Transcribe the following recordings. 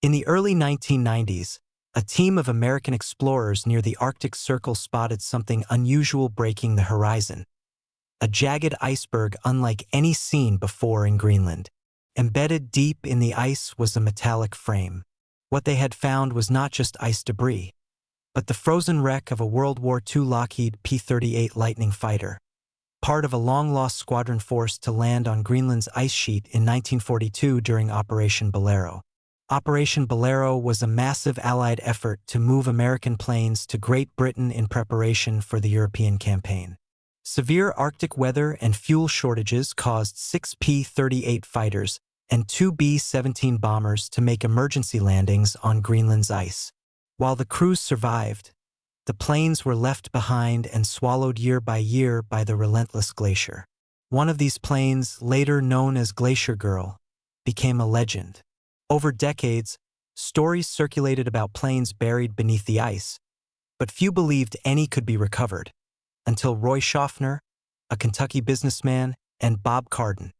In the early 1990s, a team of American explorers near the Arctic Circle spotted something unusual breaking the horizon. A jagged iceberg unlike any seen before in Greenland. Embedded deep in the ice was a metallic frame. What they had found was not just ice debris, but the frozen wreck of a World War II Lockheed P-38 Lightning fighter, part of a long-lost squadron forced to land on Greenland's ice sheet in 1942 during Operation Bolero. Operation Bolero was a massive Allied effort to move American planes to Great Britain in preparation for the European campaign. Severe Arctic weather and fuel shortages caused 6 P-38 fighters and 2 B-17 bombers to make emergency landings on Greenland's ice. While the crews survived, the planes were left behind and swallowed year by the relentless glacier. One of these planes, later known as Glacier Girl, became a legend. Over decades, stories circulated about planes buried beneath the ice, but few believed any could be recovered, until Roy Schaffner, a Kentucky businessman, and Bob Carden,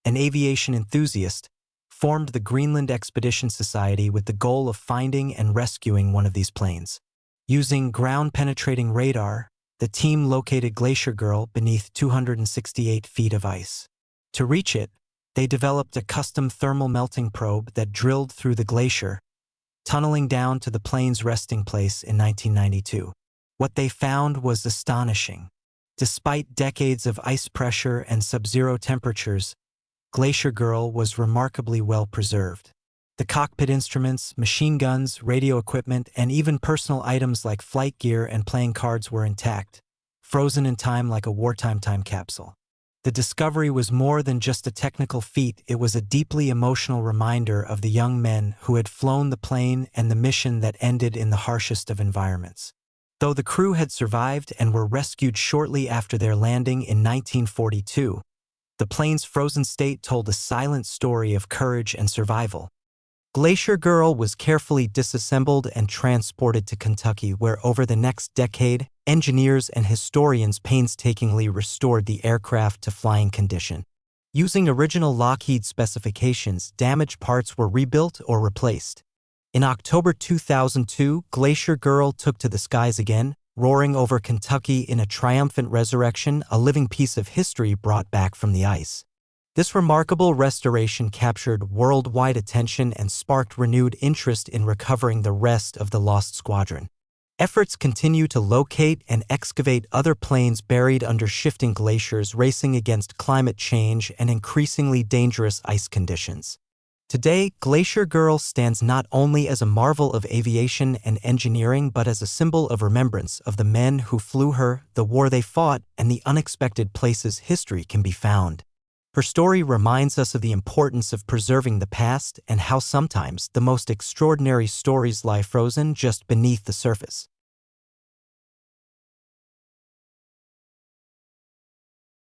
an aviation enthusiast, formed the Greenland Expedition Society with the goal of finding and rescuing one of these planes. Using ground-penetrating radar, the team located Glacier Girl beneath 268 feet of ice. To reach it, they developed a custom thermal melting probe that drilled through the glacier, tunneling down to the plane's resting place in 1992. What they found was astonishing. Despite decades of ice pressure and sub-zero temperatures, Glacier Girl was remarkably well preserved. The cockpit instruments, machine guns, radio equipment, and even personal items like flight gear and playing cards were intact, frozen in time like a wartime time capsule. The discovery was more than just a technical feat, it was a deeply emotional reminder of the young men who had flown the plane and the mission that ended in the harshest of environments. Though the crew had survived and were rescued shortly after their landing in 1942, the plane's frozen state told a silent story of courage and survival. Glacier Girl was carefully disassembled and transported to Kentucky, where over the next decade, engineers and historians painstakingly restored the aircraft to flying condition. Using original Lockheed specifications, damaged parts were rebuilt or replaced. In October 2002, Glacier Girl took to the skies again, roaring over Kentucky in a triumphant resurrection, a living piece of history brought back from the ice. This remarkable restoration captured worldwide attention and sparked renewed interest in recovering the rest of the lost squadron. Efforts continue to locate and excavate other planes buried under shifting glaciers, racing against climate change and increasingly dangerous ice conditions. Today, Glacier Girl stands not only as a marvel of aviation and engineering but as a symbol of remembrance of the men who flew her, the war they fought, and the unexpected places history can be found. Her story reminds us of the importance of preserving the past and how sometimes the most extraordinary stories lie frozen just beneath the surface.